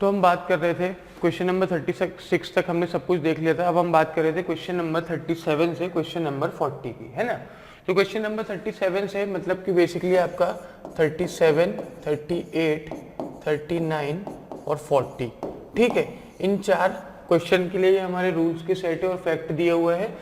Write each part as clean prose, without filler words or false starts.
तो हम बात कर रहे थे क्वेश्चन नंबर 36 तक हमने सब कुछ देख लिया था। अब हम बात कर रहे थे क्वेश्चन नंबर 37 से क्वेश्चन नंबर 40 की, है ना। तो क्वेश्चन नंबर 37 से मतलब कि बेसिकली आपका 37, 38, 39 और 40, ठीक है। इन 4 क्वेश्चन के लिए हमारे रूल्स के सेट और फैक्ट दिए हुए हैं।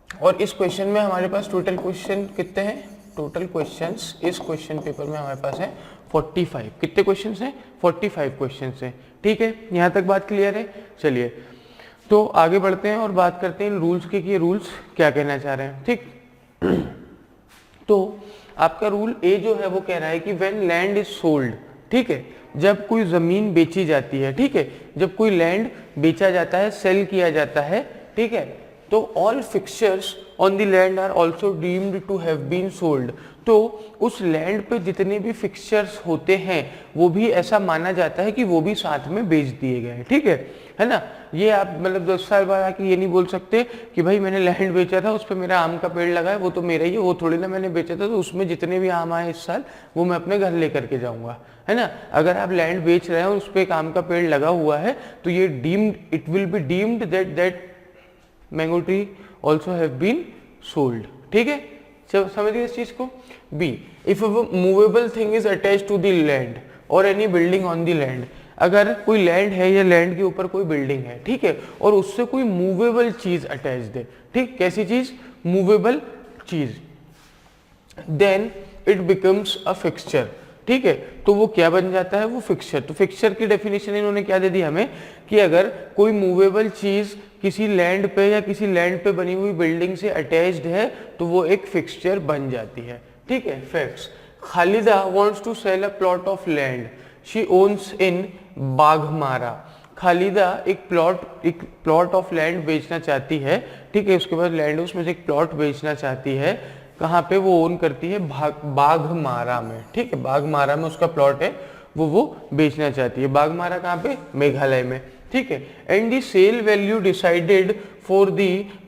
और इस क्वेश्चन में हमारे पास टोटल क्वेश्चन कितने हैं? टोटल क्वेश्चंस इस क्वेश्चन पेपर में हमारे पास है 45। कितने क्वेश्चंस हैं? 45 क्वेश्चंस हैं, ठीक है। यहाँ तक बात क्लियर है? चलिए तो आगे बढ़ते हैं और बात करते हैं इन रूल्स के कि रूल्स क्या कहना चाह रहे हैं, ठीक। तो आपका रूल ए जो है वो कह रहा है कि व्हेन लैंड इज सोल्ड, ठीक है, जब कोई जमीन बेची जाती है, ठीक है, जब कोई लैंड बेचा जाता है, सेल किया जाता है, ठीक है, तो all fixtures on the land are also deemed to have been sold. तो उस लैंड पे जितने भी फिक्सचर्स होते हैं वो भी ऐसा माना जाता है कि वो भी साथ में बेच दिए गए हैं, ठीक है ना। ये आप मतलब 10 साल बाद आके ये नहीं बोल सकते कि भाई मैंने लैंड बेचा था, उस पर मेरा आम का पेड़ लगा है, वो तो मेरा ही है, वो थोड़ी ना मैंने बेचा था, तो उसमें जितने भी आम आए इस साल वो मैं अपने घर लेकर के जाऊंगा, है ना। अगर आप लैंड बेच रहे हैं और उस पर एक आम का पेड़ लगा हुआ है तो ये deemed, it will be deemed that mango tree also have been sold, ठीक है। चलो समझ गए इस चीज को। B, if a movable thing is attached to the land और any building on the land, अगर कोई लैंड है या लैंड के ऊपर कोई बिल्डिंग है, ठीक है, और उससे कोई मूवेबल चीज अटैच्ड है, ठीक, कैसी चीज? मूवेबल चीज, then it becomes a fixture, ठीक है, तो वो क्या बन जाता है? वो फिक्सचर। तो फिक्सचर की डेफिनेशन इन्होंने क्या दे दी हमें कि अगर कोई मूवेबल चीज किसी लैंड पे या किसी लैंड पे बनी हुई बिल्डिंग से अटैच्ड है तो वो एक फिक्सचर बन जाती है, ठीक है। Facts, Khalida wants to sell a plot of land she owns in Baghmara. Khalida एक प्लॉट ऑफ लैंड बेचना चाहती है, ठीक है, उसके बाद लैंड उसमें से एक प्लॉट बेचना चाहती है। कहाँ पे? वो ओन करती है बाघमारा में, ठीक है, बाघमारा में उसका प्लॉट है, वो बेचना चाहती है। बाघमारा कहाँ पे? मेघालय में, ठीक है। And the sale value decided for the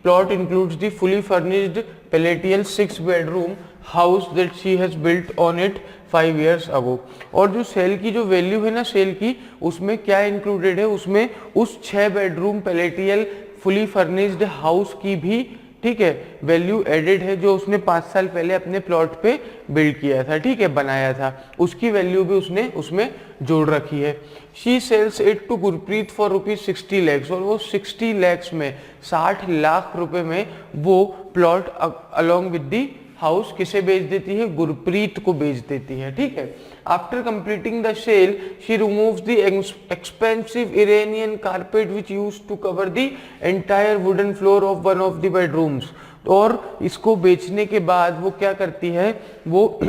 plot includes the fully furnished palatial 6 bedroom house that she has built on it 5 years ago। और जो सेल की जो वैल्यू है ना सेल की, उसमें क्या इंक्लूडेड है? उसमें उस 6 बेडरूम पैलेटियल फुली फर्निश्ड हाउस की भी, ठीक है, वैल्यू एडेड है, जो उसने 5 साल पहले अपने प्लॉट पे बिल्ड किया था, ठीक है, बनाया था, उसकी वैल्यू भी उसने उसमें जोड़ रखी है। She sells it to Gurpreet for ₹60 lakhs, और वो 60 lakhs में, 60 लाख रुपए में वो plot along with the house किसे बेच देती है? गुरप्रीत को बेच देती है, ठीक है। After completing the sale she removes the expensive Iranian carpet which used to cover the entire wooden floor of one of the bedrooms. और इसको बेचने के बाद वो क्या करती है? वो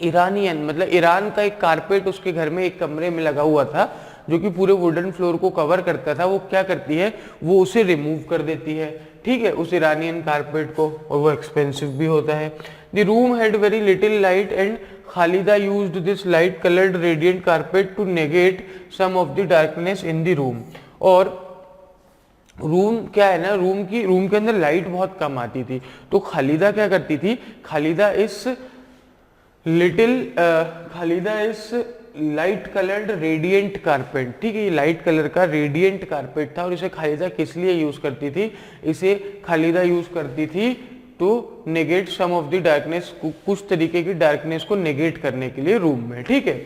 ईरानियन मतलब ईरान का एक कारपेट उसके घर में एक कमरे में लगा हुआ था जो कि पूरे वुडन फ्लोर को कवर करता था, वो क्या करती है? वो उसे रिमूव कर देती है, ठीक है, उस ईरानियन कारपेट को, और वो एक्सपेंसिव भी होता है। The room had very little light and Khalida used this light coloured radiant carpet to negate some of the darkness in the room. और रूम क्या है ना, रूम के अंदर लाइट बहुत कम आती थी, तो खालिदा क्या करती थी? खालिदा इस लाइट कलर्ड रेडिएंट कारपेट, ठीक है, ये लाइट कलर का रेडिएंट कारपेट था, और इसे खालिदा किस लिए यूज करती थी? इसे खालिदा यूज करती थी to negate some of the darkness, कुछ तरीके की डार्कनेस को नेगेट करने के लिए रूम में, ठीक है।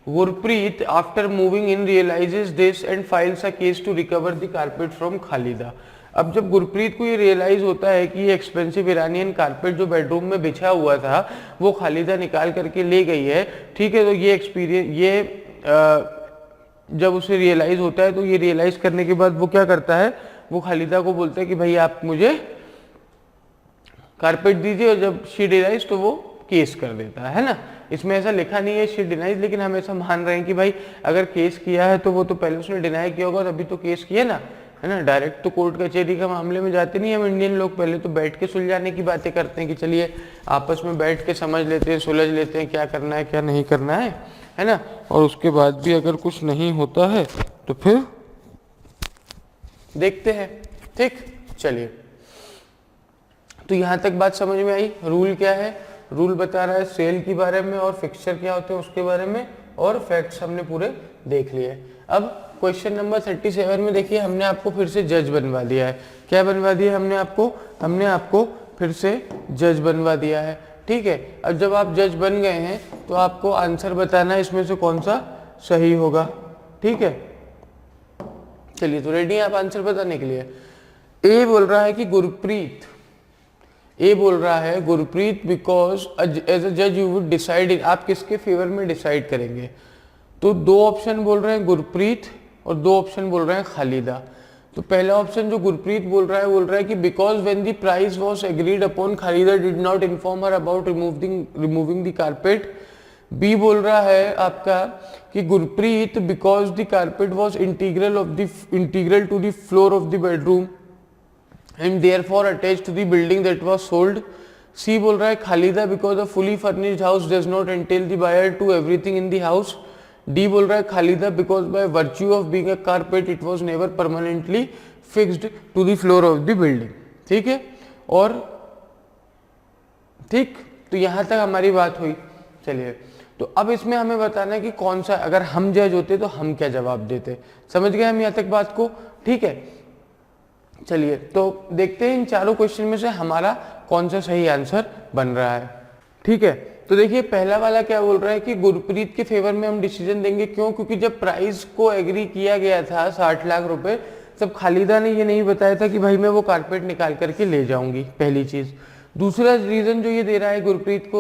Gurpreet after moving in realises this and files a case to recover the carpet from Khalida. अब जब गुरप्रीत को ये रियलाइज होता है कि ये एक्सपेंसिव ईरानियन कारपेट जो बेडरूम में बिछा हुआ था वो खालिदा निकाल करके ले गई है, ठीक है, तो ये एक्सपीरियंस जब उसे रियलाइज होता है तो ये रियलाइज करने के बाद वो क्या करता है? वो खालिदा को बोलता है कि भाई आप मुझे कारपेट दीजिए, और जब शी डिनाइज तो वो केस कर देता है ना। इसमें ऐसा लिखा नहीं है शी डिनाइज, लेकिन हम ऐसा मान रहे हैं कि भाई अगर केस किया है तो वो तो पहले उसने डिनाई किया होगा तभी तो केस किया ना, है ना। डायरेक्ट तो कोर्ट कचहरी का मामले में जाते नहीं हम इंडियन लोग, पहले तो बैठ के सुलझाने की बातें करते हैं कि चलिए आपस में बैठ के समझ लेते हैं, सुलझ लेते हैं क्या करना है क्या नहीं करना है ना। और उसके बाद भी अगर कुछ नहीं होता है तो फिर देखते हैं, ठीक। चलिए, तो यहां तक बात समझ में आई। रूल क्या है? रूल बता रहा है सेल के बारे में और फिक्सचर क्या होते हैं उसके बारे में, और फैक्ट्स हमने पूरे देख लिए। अब क्वेश्चन नंबर 37 में देखिए हमने आपको फिर से जज बनवा दिया है। क्या बनवा दिया हमने आपको फिर से जज बनवा दिया है, ठीक है। अब जब आप जज बन गए हैं तो आपको आंसर बताना है इसमें से कौन सा सही होगा, ठीक है। चलिए तो रेडी हैं आप आंसर बताने के लिए। ए बोल रहा है कि गुरप्रीत, ए बोल रहा है गुरप्रीत बिकॉज एज अ जज यू वुड डिसाइड, आप किसके फेवर में डिसाइड करेंगे। तो दो ऑप्शन बोल रहे हैं गुरप्रीत और दो ऑप्शन बोल रहे हैं खालिदा। तो पहला ऑप्शन जो गुरप्रीत बोल रहा है कि because when the price was agreed upon Khalida did not inform her about removing the carpet. B बोल रहा है आपका कि Gurpreet because the carpet was integral to the floor of the bedroom and therefore attached to the building that was sold. C बोल रहा है Khaleda because a fully furnished house does not entail the buyer to everything in the house. D बोल रहा है Khaleda because by virtue of being a carpet it was never permanently fixed to the floor of the building. ठीक है, और ठीक, तो यहां तक हमारी बात हुई। चलिए तो अब इसमें हमें बताना है कि कौन सा, अगर हम जज होते तो हम क्या जवाब देते। समझ गए हम यहां तक बात को, ठीक है। चलिए तो देखते हैं इन चारों क्वेश्चन में से हमारा कौन सा सही आंसर बन रहा है, ठीक है। तो देखिए पहला वाला क्या बोल रहा है कि गुरप्रीत के फेवर में हम डिसीजन देंगे। क्यों? क्योंकि जब प्राइस को एग्री किया गया था 60 लाख रुपए, तब खालिदा ने ये नहीं बताया था कि भाई मैं वो कारपेट निकाल करके ले जाऊंगी, पहली चीज। दूसरा रीजन जो ये दे रहा है गुरप्रीत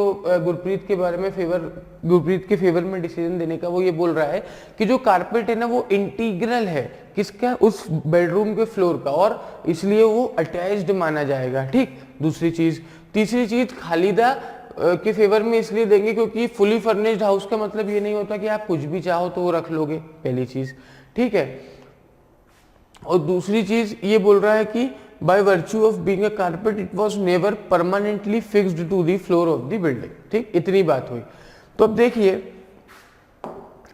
के फेवर में डिसीजन देने का, वो ये बोल रहा है कि जो कारपेट है ना वो इंटीग्रल है किसका, उस बेडरूम के फ्लोर का, और इसलिए वो अटैच्ड माना जाएगा, ठीक। दूसरी चीज। तीसरी चीज खालिदा के फेवर में इसलिए देंगे क्योंकि फुली फर्निश्ड हाउस का मतलब ये नहीं होता कि आप कुछ भी चाहो तो वो रख लोगे, पहली चीज, ठीक है। और दूसरी चीज ये बोल रहा है कि by virtue of being a carpet it was never permanently fixed to the floor of the building, ठीक। इतनी बात हुई। तो अब देखिए,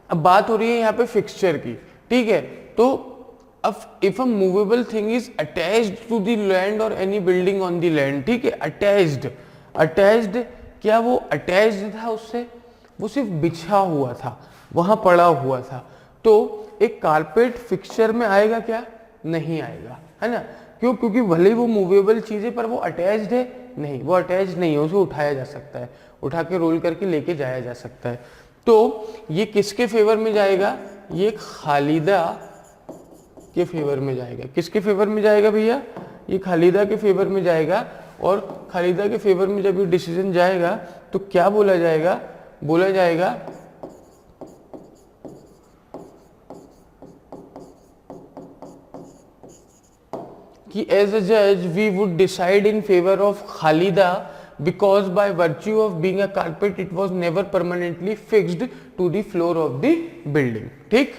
अब बात हो रही है यहाँ पे फिक्सचर की, ठीक है। तो अब if a movable thing is attached to the land और any building on the land, ठीक है। अटैच्ड क्या वो अटैच्ड था उससे, वो सिर्फ बिछा हुआ था, वहां पड़ा हुआ था। तो एक कारपेट फिक्सचर में आएगा क्या? नहीं आएगा, है ना। क्यों? क्योंकि भले वो मूवेबल चीज है पर वो अटैच्ड है नहीं, वो अटैच्ड नहीं है, उसे उठाया जा सकता है, उठा के रोल करके लेके जाया जा सकता है। तो ये किसके फेवर में जाएगा? ये खालिदा के फेवर में जाएगा। किसके फेवर में जाएगा भैया? ये खालिदा के फेवर में जाएगा। और खालिदा के फेवर में जब ये डिसीजन जाएगा तो क्या बोला जाएगा? बोला जाएगा कि एज अ जज we would decide in favour of Khalida because by virtue of being a carpet it was never permanently fixed to the floor of the building, ठीक।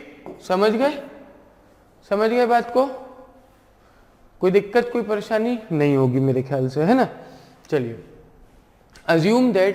समझ गए बात को? कोई दिक्कत, कोई परेशानी नहीं होगी मेरे ख्याल से, है ना। चलिए, assume that,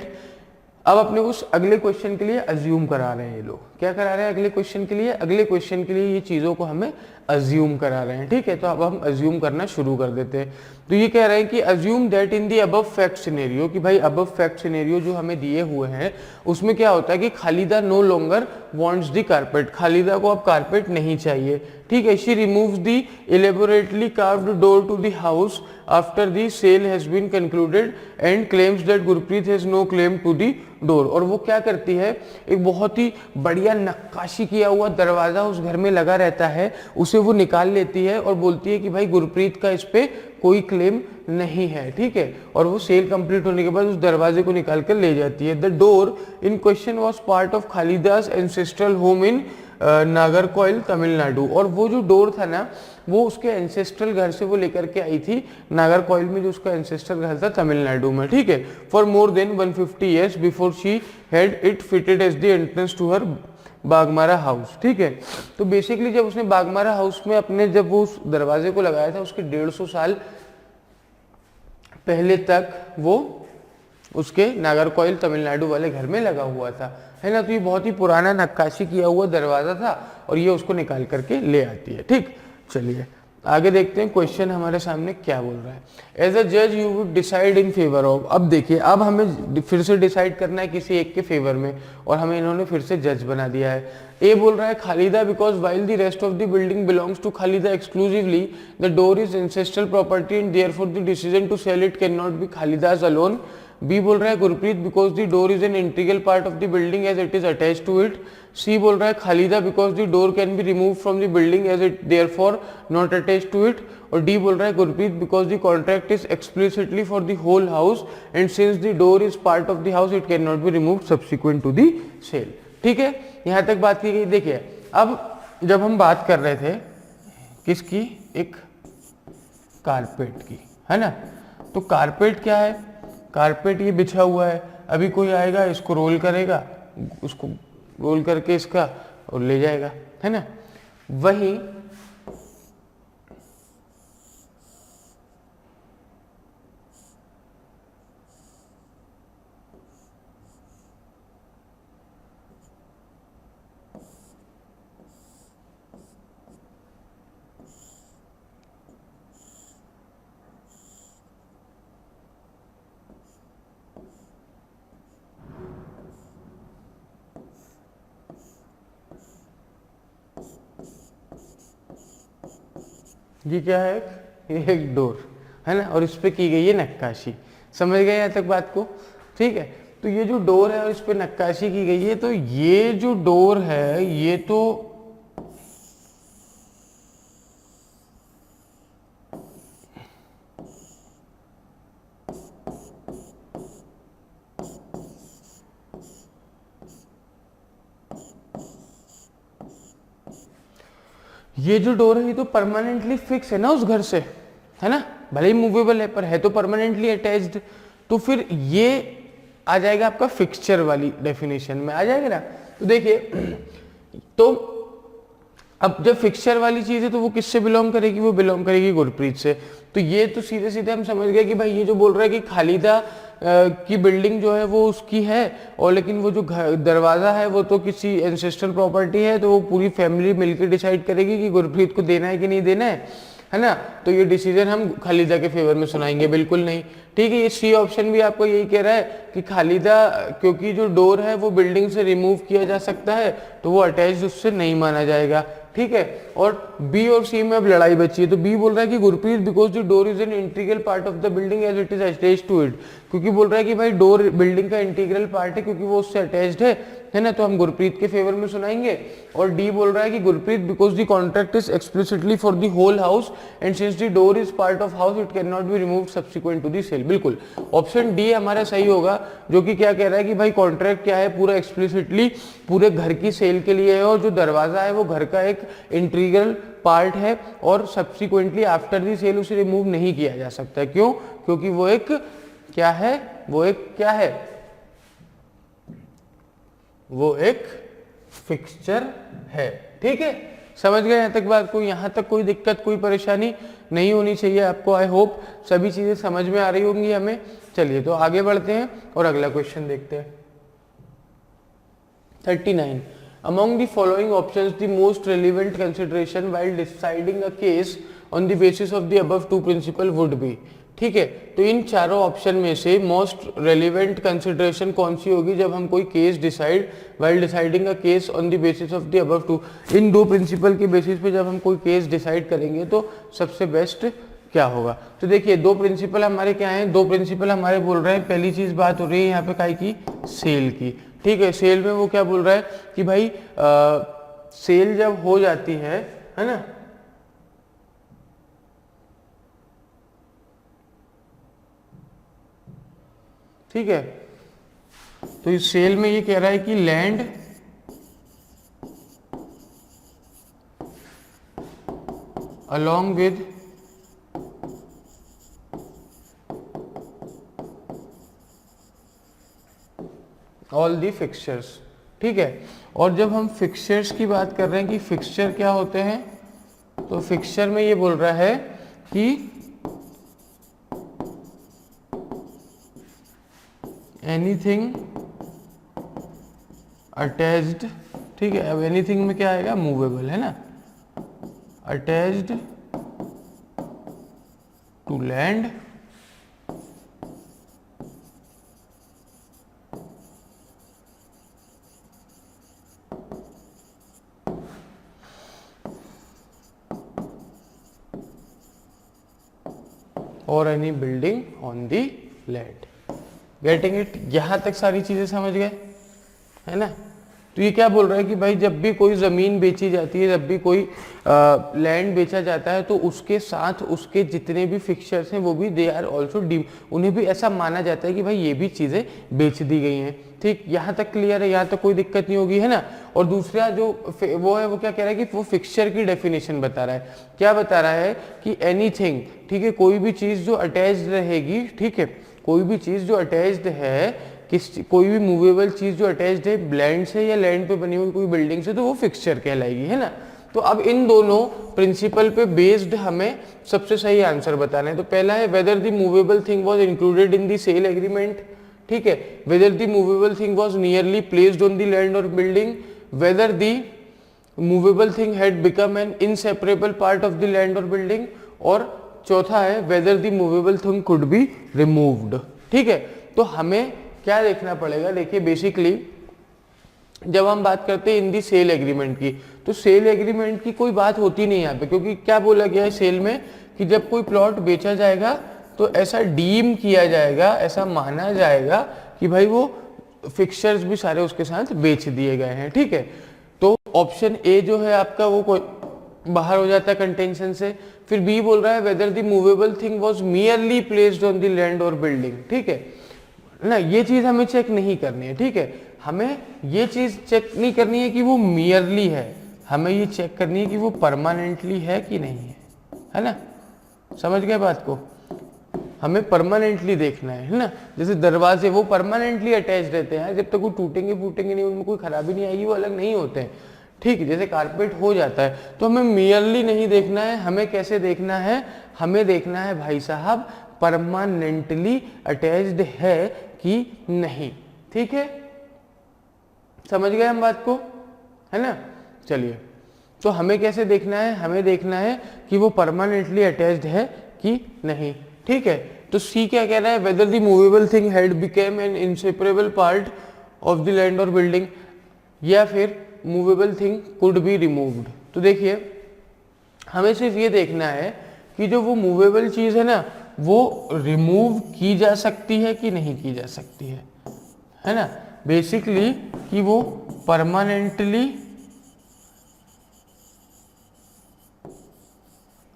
अब अपने उस अगले क्वेश्चन के लिए अज्यूम करा रहे हैं ये लोग। क्या करा रहे हैं अगले क्वेश्चन के लिए? अगले क्वेश्चन के लिए ये चीजों को हमें अज्यूम करा रहे हैं, ठीक है। तो अब हम अज्यूम करना शुरू कर देते हैं। तो ये कह रहे हैं कि assume that in the above fact scenario, कि भाई अबव फैक्ट सिनेरियो जो हमें दिए हुए हैं उसमें क्या होता है कि Khalida no longer wants the carpet, Khalida को अब कारपेट नहीं चाहिए, ठीक है। She removes the elaborately carved door to the house after the sale has been concluded and claims that Gurpreet has no claim to the door. और वो क्या करती है, एक बहुत ही बढ़िया नक्काशी किया हुआ दरवाजा उस घर में लगा रहता है, उसे वो निकाल लेती है और बोलती है कि भाई गुरप्रीत का इस पे कोई क्लेम नहीं है, ठीक है। और वो सेल कंप्लीट होने के बाद उस दरवाजे को निकाल कर ले जाती है। The door in question was part of Khalida's ancestral home in Nagercoil Tamil Nadu. और वो जो डोर था ना वो उसके एंसेस्ट्रल घर से वो लेकर के आई थी नागरकोइल में, जो उसका एंसेस्ट्रल घर था तमिलनाडु में, ठीक है। For more than 150 years before she had it fitted as the entrance to her Bagmara house, ठीक है। तो बेसिकली जब उसने बागमारा हाउस में अपने जब वो उस दरवाजे को लगाया था उसके 150 साल पहले तक वो उसके नागरकोइल तमिलनाडु वाले घर में लगा हुआ था, है ना। तो ये बहुत ही पुराना नक्काशी किया हुआ दरवाजा था और ये उसको निकाल करके ले आती है, ठीक। चलिए आगे देखते हैं क्वेश्चन हमारे सामने क्या बोल रहा है। एज अ जज you would decide in favour of, अब देखिए अब हमें फिर से डिसाइड करना है किसी एक के फेवर में, और हमें इन्होंने फिर से जज बना दिया है। ए बोल रहा है Khalida because while the rest of the building belongs to Khalida exclusively the door is ancestral property and therefore the decision to sell it can not be Khalida's alone. B बोल रहा है Gurpreet because the door is an integral part of the building as it is attach to it. C बोल रहा है Khalida because the door can be remove from the building as it therefore not attach to it. और D बोल रहा है Gurpreet because the contract is explicitly for the whole house and since the door is part of the house it can not be remove subsequent to the sale. ठीक है, यहाँ तक बात की गई। देखिए अब जब हम बात कर रहे थे किसकी, एक कारपेट की, है ना, तो कारपेट क्या है, कारपेट ये बिछा हुआ है, अभी कोई आएगा इसको रोल करेगा, उसको रोल करके इसका और ले जाएगा, है ना। वहीं ये क्या है, ये एक डोर है ना, और इस पे की गई है नक्काशी। समझ गए यहाँ तक बात को? ठीक है, तो ये जो डोर है और इस पे नक्काशी की गई है, तो ये जो डोर है ये तो ये जो डोर है ये तो परमानेंटली फिक्स है ना उस घर से, है ना, भले ही मूवेबल है पर है तो परमानेंटली अटैच्ड। तो फिर ये आ जाएगा आपका फिक्सचर वाली डेफिनेशन में आ जाएगा ना। तो देखिए, तो अब जब फिक्सचर वाली चीज है तो वो किससे बिलोंग करेगी, वो बिलोंग करेगी गुरप्रीत से। तो ये तो सीधे सीधे हम समझ गए कि भाई ये जो बोल रहा है कि खालिदा की बिल्डिंग जो है वो उसकी है, और लेकिन वो जो दरवाजा है वो तो किसी एंसेस्ट्रल प्रॉपर्टी है, तो वो पूरी फैमिली मिलकर डिसाइड करेगी कि गुरप्रीत को देना है कि नहीं देना है ना। तो ये डिसीजन हम खालिदा के फेवर में सुनाएंगे, बिल्कुल नहीं। ठीक है, ये सी ऑप्शन भी आपको यही कह रहा है कि खालिदा, क्योंकि जो डोर है वो बिल्डिंग से रिमूव किया जा सकता है तो वो अटैच उससे नहीं माना जाएगा। ठीक है, और बी और सी में अब लड़ाई बची है। तो बी बोल रहा है कि Gurpreet because the door is an integral part of the building as it is attached to it, क्योंकि बोल रहा है कि भाई डोर बिल्डिंग का इंटीग्रल पार्ट है क्योंकि वो उससे अटैच्ड है ना, तो हम गुरप्रीत के फेवर में सुनाएंगे। और डी बोल रहा है कि Gurpreet because the contract is explicitly for the whole house and since the door is part of house it can not be removed subsequent to the sale. बिल्कुल ऑप्शन डी हमारा सही होगा, जो कि क्या कह रहा है कि भाई कॉन्ट्रैक्ट क्या है, पूरा एक्सप्लिसिटली पूरे घर की सेल के लिए है, और जो दरवाजा है वो घर का एक इंटीग्रल पार्ट है और सब्सिक्वेंटली आफ्टर दी सेल उसे रिमूव नहीं किया जा सकता। क्यों? क्योंकि वो एक क्या है, वो एक क्या है, वो एक फिक्सचर है। ठीक है, समझ गए यहाँ तक बात को? यहाँ तक कोई दिक्कत, कोई परेशानी नहीं होनी चाहिए आपको। आई होप सभी चीजें समझ में आ रही होंगी हमें। चलिए तो आगे बढ़ते हैं और अगला क्वेश्चन देखते हैं। 39. Among the following options, the most relevant consideration while deciding a case on the basis of the above two principle would be. ठीक है, तो इन चारों ऑप्शन में से मोस्ट रेलिवेंट कंसिडरेशन कौन सी होगी जब हम कोई case decide while deciding a case on the basis of the above two, इन दो प्रिंसिपल के बेसिस पे जब हम कोई केस डिसाइड करेंगे तो सबसे बेस्ट क्या होगा। तो देखिए दो प्रिंसिपल हमारे क्या हैं, दो प्रिंसिपल हमारे बोल रहे हैं, पहली चीज बात हो रही है यहाँ पे काय की, सेल की। ठीक है, सेल में वो क्या बोल रहा है कि भाई सेल जब हो जाती है ना, ठीक है, तो इस सेल में ये कह रहा है कि land along with all the fixtures। ठीक है, और जब हम फिक्सचर्स की बात कर रहे हैं कि फिक्सचर क्या होते हैं, तो फिक्सचर में ये बोल रहा है कि एनीथिंग अटैच्ड, ठीक है, अब एनीथिंग में क्या आएगा, मूवेबल, है ना, अटैच्ड टू लैंड और any building on the land. Getting it? यहां तक सारी चीजें समझ गए, है ना? तो ये क्या बोल रहा है कि भाई जब भी कोई ज़मीन बेची जाती है, जब भी कोई लैंड बेचा जाता है, तो उसके साथ उसके जितने भी फिक्चर्स हैं वो भी दे आर ऑल्सो डी, उन्हें भी ऐसा माना जाता है कि भाई ये भी चीज़ें बेच दी गई हैं। ठीक, यहाँ तक क्लियर है, यहाँ तक कोई दिक्कत नहीं होगी, है ना? और दूसरा जो वो है वो क्या कह रहा है कि वो फिक्चर की डेफिनेशन बता रहा है। क्या बता रहा है कि एनीथिंग, ठीक है, कोई भी चीज़ जो अटैच्ड रहेगी, ठीक है, कोई भी चीज़ जो अटैच्ड है, कोई भी मूवेबल चीज जो अटैच्ड है लैंड से या लैंड पे बनी हुई कोई बिल्डिंग से, तो वो फिक्सचर कहलाएगी, है ना? तो अब इन दोनों प्रिंसिपल पे बेस्ड हमें सबसे सही आंसर बताना है। तो पहला है whether the movable thing was included in the sale agreement, ठीक है, whether the movable thing was nearly placed on the land और building, whether the movable thing had become an inseparable part of the land और building, और चौथा है whether the movable thing could be removed. ठीक है, तो हमें क्या देखना पड़ेगा? देखिए बेसिकली जब हम बात करते हैं इन दी सेल एग्रीमेंट की, तो सेल एग्रीमेंट की कोई बात होती नहीं यहाँ पे, क्योंकि क्या बोला गया है सेल में कि जब कोई प्लॉट बेचा जाएगा तो ऐसा डीम किया जाएगा, ऐसा माना जाएगा कि भाई वो फिक्सचर्स भी सारे उसके साथ बेच दिए गए हैं। ठीक है, तो ऑप्शन ए जो है आपका वो कोई बाहर हो जाता है कंटेंशन से। फिर बी बोल रहा है whether the movable thing was merely placed on the land और बिल्डिंग। ठीक है ना, ये चीज हमें चेक नहीं करनी है। ठीक है, हमें ये चीज चेक नहीं करनी है कि वो मियरली है, हमें ये चेक करनी है कि वो परमानेंटली है कि नहीं है ना? समझ गए बात को? हमें परमानेंटली देखना है ना? जैसे दरवाजे वो परमानेंटली अटैच रहते हैं, जब तक वो टूटेंगे फूटेंगे नहीं, उनमें कोई खराबी नहीं आएगी, वो अलग नहीं होते हैं। ठीक है, जैसे कारपेट हो जाता है, तो हमें मियरली नहीं देखना है, हमें कैसे देखना है? हमें देखना है भाई साहब परमानेंटली अटैच्ड है कि नहीं। ठीक है, समझ गए हम बात को, है ना? चलिए, तो हमें कैसे देखना है? हमें देखना है कि वो परमानेंटली अटैच्ड है कि नहीं। ठीक है, तो सी क्या कह रहा है? Whether the movable thing had became an inseparable part of the land और बिल्डिंग, या फिर movable thing could be removed. तो देखिए हमें सिर्फ ये देखना है कि जो वो मूवेबल चीज है ना, वो रिमूव की जा सकती है कि नहीं की जा सकती है ना? बेसिकली कि वो परमानेंटली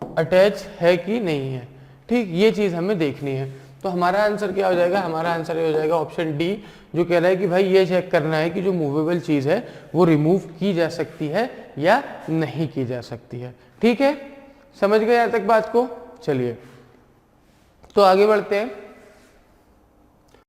अटैच है कि नहीं है। ठीक, ये चीज हमें देखनी है। तो हमारा आंसर क्या हो जाएगा? हमारा आंसर ये हो जाएगा ऑप्शन डी, जो कह रहा है कि भाई ये चेक करना है कि जो मूवेबल चीज है वो रिमूव की जा सकती है या नहीं की जा सकती है। ठीक है, समझ गए यहां तक बात को? चलिए तो आगे बढ़ते हैं।